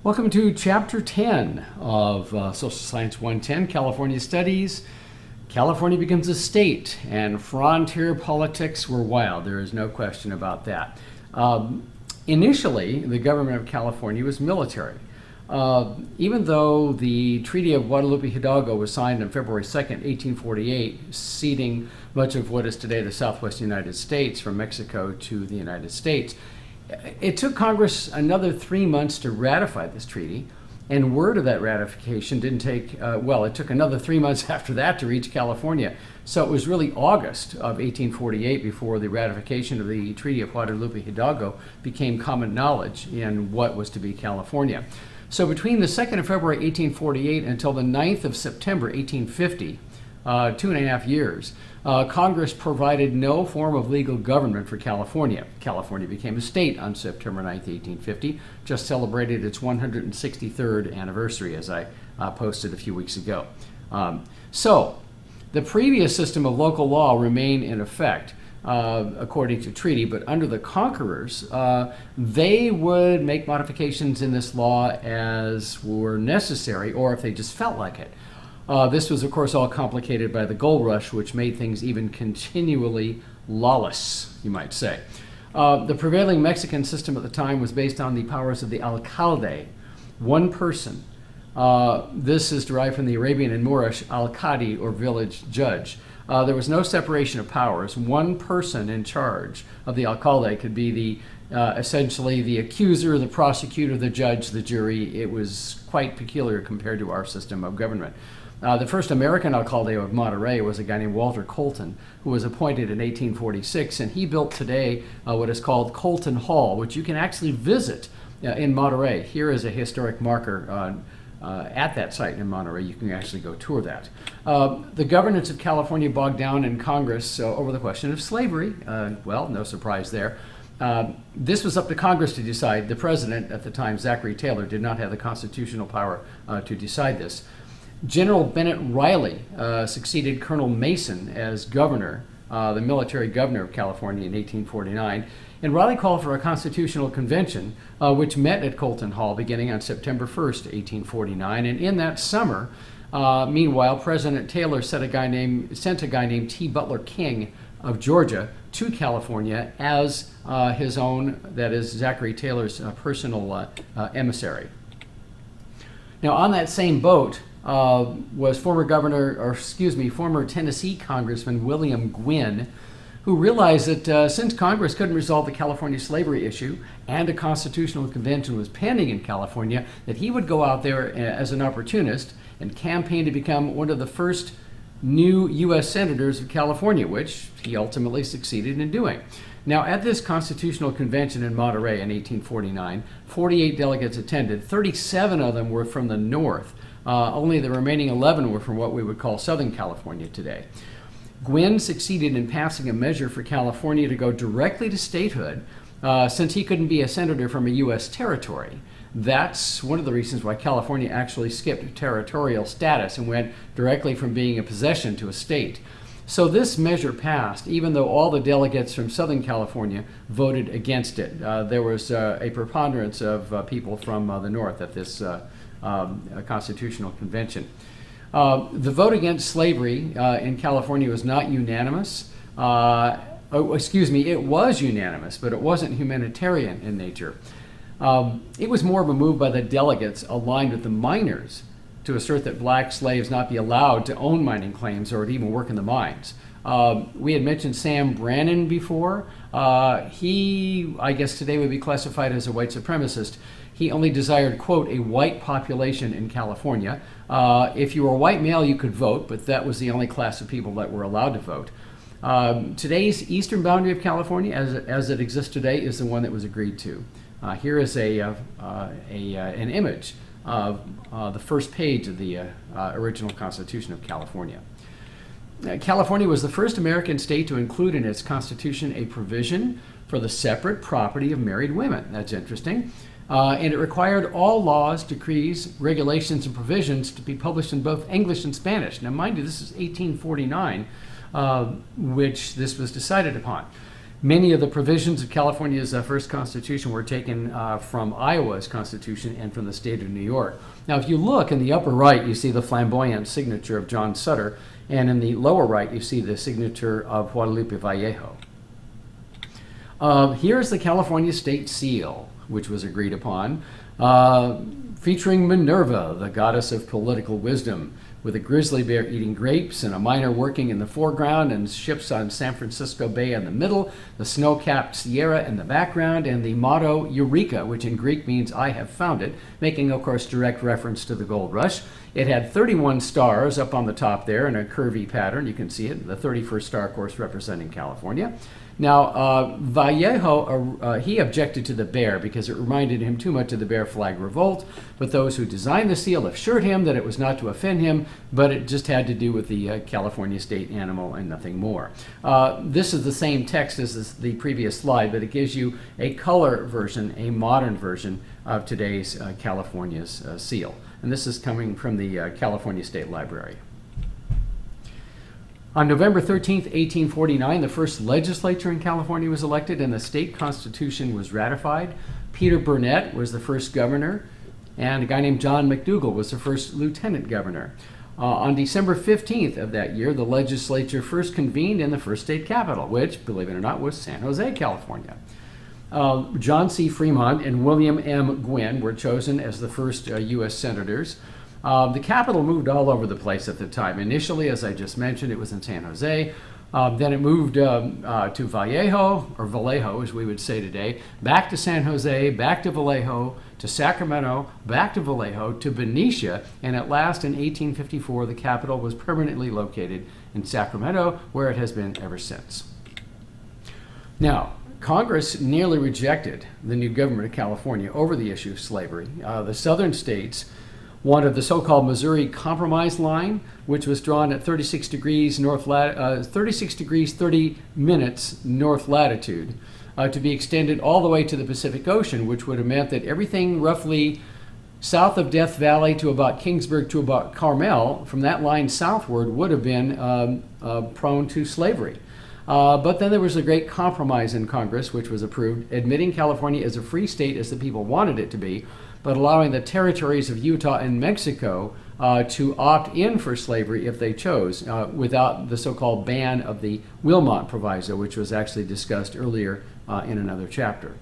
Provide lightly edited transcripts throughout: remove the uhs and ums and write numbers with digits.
Welcome to Chapter 10 of Social Science 110, California Studies. California becomes a state, and frontier politics were wild. There is no question about that. Initially, the government of California was military. Even though the Treaty of Guadalupe Hidalgo was signed on February 2nd, 1848, ceding much of what is today the southwest United States from Mexico to the United States, it took Congress another 3 months to ratify this treaty, and word of that ratification didn't take, it took another 3 months after that to reach California. So it was really August of 1848 before the ratification of the Treaty of Guadalupe Hidalgo became common knowledge in what was to be California. So between the 2nd of February 1848 until the 9th of September 1850, 2.5 years, Congress provided no form of legal government for California. California became a state on September 9th, 1850, just celebrated its 163rd anniversary, as I posted a few weeks ago. So the previous system of local law remained in effect, according to treaty, but under the conquerors, they would make modifications in this law as were necessary, or if they just felt like it. This was, of course, all complicated by the gold rush, which made things even continually lawless, you might say. The prevailing Mexican system at the time was based on the powers of the alcalde, one person. This is derived from the Arabian and Moorish alcalde, or village judge. There was no separation of powers. One person in charge of the alcalde could be the essentially the accuser, the prosecutor, the judge, the jury. It was quite peculiar compared to our system of government. The first American alcalde of Monterey was a guy named Walter Colton, who was appointed in 1846, and he built today what is called Colton Hall, which you can actually visit in Monterey. Here is a historic marker at that site in Monterey. You can actually go tour that. The governance of California bogged down in Congress over the question of slavery. Well, no surprise there. This was up to Congress to decide. The president at the time, Zachary Taylor, did not have the constitutional power to decide this. General Bennett Riley succeeded Colonel Mason as governor, the military governor of California in 1849. And Riley called for a constitutional convention, which met at Colton Hall beginning on September 1st, 1849. And in that summer, meanwhile, President Taylor sent a guy named T. Butler King of Georgia to California as his own, that is, Zachary Taylor's personal emissary. Now, on that same boat was former Tennessee Congressman William Gwin, who realized that since Congress couldn't resolve the California slavery issue and a constitutional convention was pending in California, that he would go out there as an opportunist and campaign to become one of the first new U.S. senators of California, which he ultimately succeeded in doing. Now, at this constitutional convention in Monterey in 1849, 48 delegates attended. 37 of them were from the north. Only the remaining 11 were from what we would call Southern California today. Gwin succeeded in passing a measure for California to go directly to statehood since he couldn't be a senator from a U.S. territory. That's one of the reasons why California actually skipped territorial status and went directly from being a possession to a state. So this measure passed, even though all the delegates from Southern California voted against it. There was a preponderance of people from the north at this constitutional convention. The vote against slavery in California was not unanimous. It was unanimous, but it wasn't humanitarian in nature. It was more of a move by the delegates aligned with the miners to assert that black slaves not be allowed to own mining claims or to even work in the mines. We had mentioned Sam Brannan before. He, I guess today, would be classified as a white supremacist. He only desired, quote, a white population in California. If you were a white male, you could vote, but that was the only class of people that were allowed to vote. Today's eastern boundary of California, as it exists today, is the one that was agreed to. Here is an image of the first page of the original Constitution of California. California was the first American state to include in its constitution a provision for the separate property of married women. That's interesting. And it required all laws, decrees, regulations, and provisions to be published in both English and Spanish. Now, mind you, this is 1849, which this was decided upon. Many of the provisions of California's first constitution were taken from Iowa's constitution and from the state of New York. Now, if you look in the upper right, you see the flamboyant signature of John Sutter, and in the lower right, you see the signature of Guadalupe Vallejo. Here's the California state seal, which was agreed upon, featuring Minerva, the goddess of political wisdom, with a grizzly bear eating grapes and a miner working in the foreground and ships on San Francisco Bay in the middle, the snow-capped Sierra in the background, and the motto Eureka, which in Greek means I have found it, making, of course, direct reference to the gold rush. It had 31 stars up on the top there in a curvy pattern. You can see it, the 31st star, of course, representing California. Now, Vallejo, he objected to the bear because it reminded him too much of the Bear Flag Revolt, but those who designed the seal assured him that it was not to offend him, but it just had to do with the California state animal and nothing more. This is the same text as the previous slide, but it gives you a color version, a modern version of today's California's seal. And this is coming from the California State Library. On November 13th, 1849, the first legislature in California was elected and the state constitution was ratified. Peter Burnett was the first governor, and a guy named John McDougall was the first lieutenant governor. On December 15th of that year, the legislature first convened in the first state capital, which, believe it or not, was San Jose, California. John C. Fremont and William M. Gwynn were chosen as the first U.S. senators. The capital moved all over the place at the time. Initially, as I just mentioned, it was in San Jose. Then it moved to Vallejo, as we would say today, back to San Jose, back to Vallejo, to Sacramento, back to Vallejo, to Benicia, and at last in 1854, the capital was permanently located in Sacramento, where it has been ever since. Now, Congress nearly rejected the new government of California over the issue of slavery. The southern states wanted the so-called Missouri Compromise line, which was drawn at 36 degrees 30 minutes north latitude, to be extended all the way to the Pacific Ocean, which would have meant that everything roughly south of Death Valley to about Kingsburg to about Carmel, from that line southward, would have been prone to slavery. But then there was a great compromise in Congress, which was approved, admitting California as a free state as the people wanted it to be, but allowing the territories of Utah and Mexico to opt in for slavery if they chose, without the so-called ban of the Wilmot Proviso, which was actually discussed earlier in another chapter.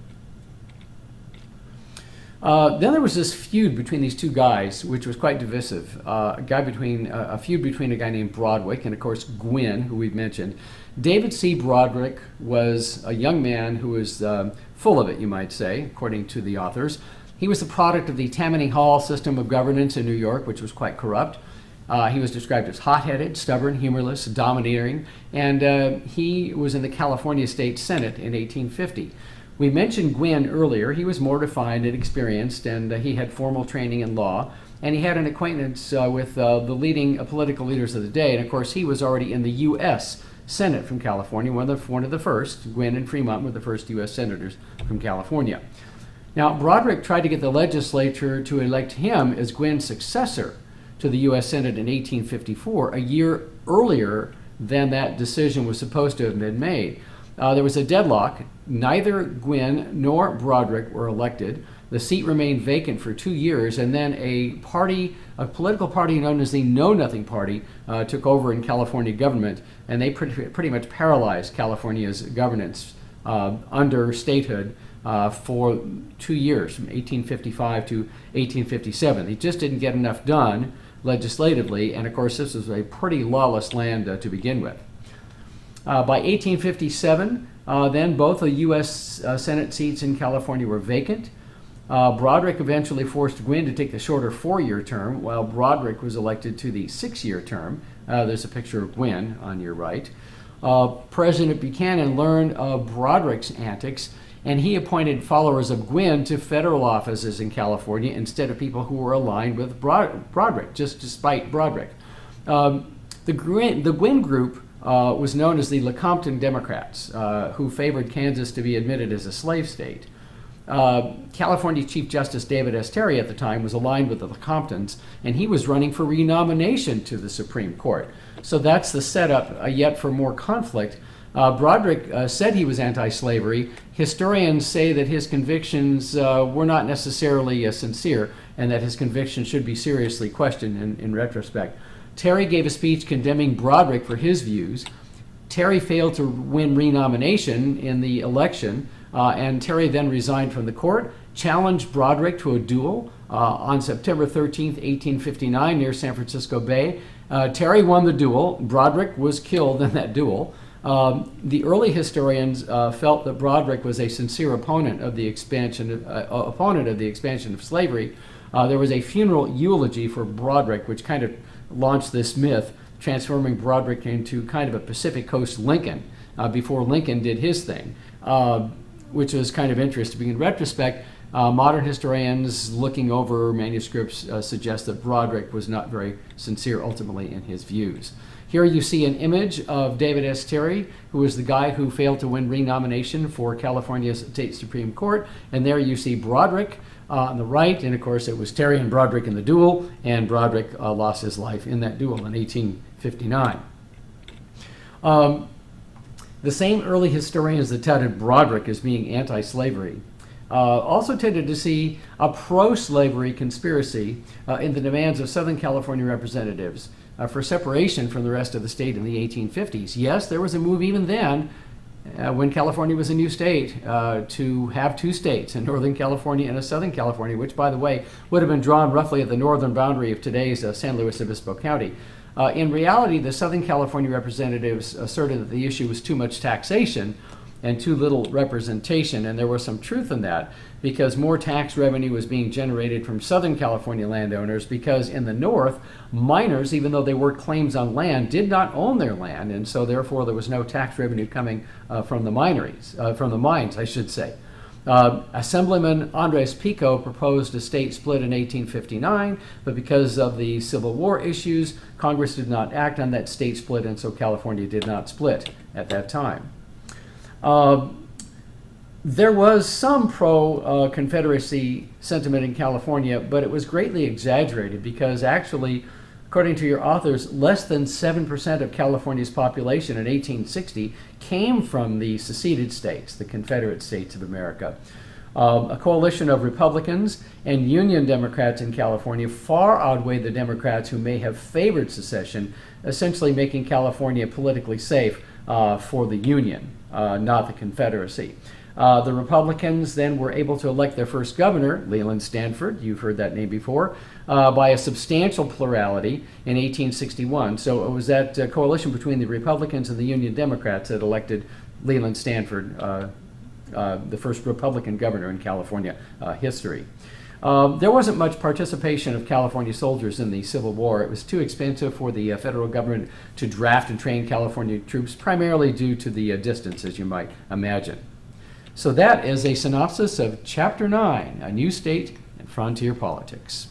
Then there was this feud between these two guys, which was quite divisive. A feud between a guy named Broderick and, of course, Gwynn, who we've mentioned. David C. Broderick was a young man who was full of it, you might say, according to the authors. He was the product of the Tammany Hall system of governance in New York, which was quite corrupt. He was described as hot-headed, stubborn, humorless, domineering, and he was in the California State Senate in 1850. We mentioned Gwynn earlier. He was more refined and experienced, and he had formal training in law, and he had an acquaintance with the leading political leaders of the day, and of course he was already in the U.S. Senate from California, one of the first. Gwynn and Fremont were the first U.S. senators from California. Now, Broderick tried to get the legislature to elect him as Gwynn's successor to the U.S. Senate in 1854, a year earlier than that decision was supposed to have been made. There was a deadlock. Neither Gwynn nor Broderick were elected. The seat remained vacant for 2 years, and then a political party known as the Know Nothing Party took over in California government, and they pretty much paralyzed California's governance under statehood for 2 years, from 1855 to 1857. They just didn't get enough done legislatively, and of course this was a pretty lawless land to begin with. By 1857, then both the U.S. Senate seats in California were vacant. Broderick eventually forced Gwynn to take the shorter 4-year term, while Broderick was elected to the 6-year term. There's a picture of Gwynn on your right. President Buchanan learned of Broderick's antics, and he appointed followers of Gwynn to federal offices in California instead of people who were aligned with Broderick, just despite Broderick. The Gwynn group was known as the Lecompton Democrats, who favored Kansas to be admitted as a slave state. California Chief Justice David S. Terry at the time was aligned with the Lecomptons, and he was running for renomination to the Supreme Court. So that's the setup yet for more conflict Broderick said he was anti-slavery. Historians say that his convictions were not necessarily sincere, and that his convictions should be seriously questioned in retrospect. Terry gave a speech condemning Broderick for his views. Terry failed to win renomination in the election, and Terry then resigned from the court, challenged Broderick to a duel on September 13th, 1859, near San Francisco Bay. Terry won the duel. Broderick was killed in that duel. The early historians felt that Broderick was a sincere opponent of the expansion of slavery. There was a funeral eulogy for Broderick, which kind of launched this myth, transforming Broderick into kind of a Pacific Coast Lincoln before Lincoln did his thing, which was kind of interesting. In retrospect, modern historians looking over manuscripts suggest that Broderick was not very sincere ultimately in his views. Here you see an image of David S. Terry, who was the guy who failed to win renomination for California's State Supreme Court. And there you see Broderick on the right. And of course, it was Terry and Broderick in the duel, and Broderick lost his life in that duel in 1859. The same early historians that touted Broderick as being anti-slavery also tended to see a pro-slavery conspiracy in the demands of Southern California representatives for separation from the rest of the state in the 1850s. Yes, there was a move even then, when California was a new state, to have two states, a Northern California and a Southern California, which, by the way, would have been drawn roughly at the northern boundary of today's San Luis Obispo County. In reality, the Southern California representatives asserted that the issue was too much taxation and too little representation, and there was some truth in that, because more tax revenue was being generated from Southern California landowners, because in the north, miners, even though they worked claims on land, did not own their land, and so therefore there was no tax revenue coming from the mines, I should say. Assemblyman Andres Pico proposed a state split in 1859, but because of the Civil War issues, Congress did not act on that state split, and so California did not split at that time. There was some pro-Confederacy sentiment in California, but it was greatly exaggerated because actually, according to your authors, less than 7% of California's population in 1860 came from the seceded states, the Confederate States of America. A coalition of Republicans and Union Democrats in California far outweighed the Democrats who may have favored secession, essentially making California politically safe for the Union, not the Confederacy. The Republicans then were able to elect their first governor, Leland Stanford, you've heard that name before, by a substantial plurality in 1861. So it was that coalition between the Republicans and the Union Democrats that elected Leland Stanford, the first Republican governor in California history. There wasn't much participation of California soldiers in the Civil War. It was too expensive for the federal government to draft and train California troops, primarily due to the distance, as you might imagine. So that is a synopsis of Chapter 9, A New State and Frontier Politics.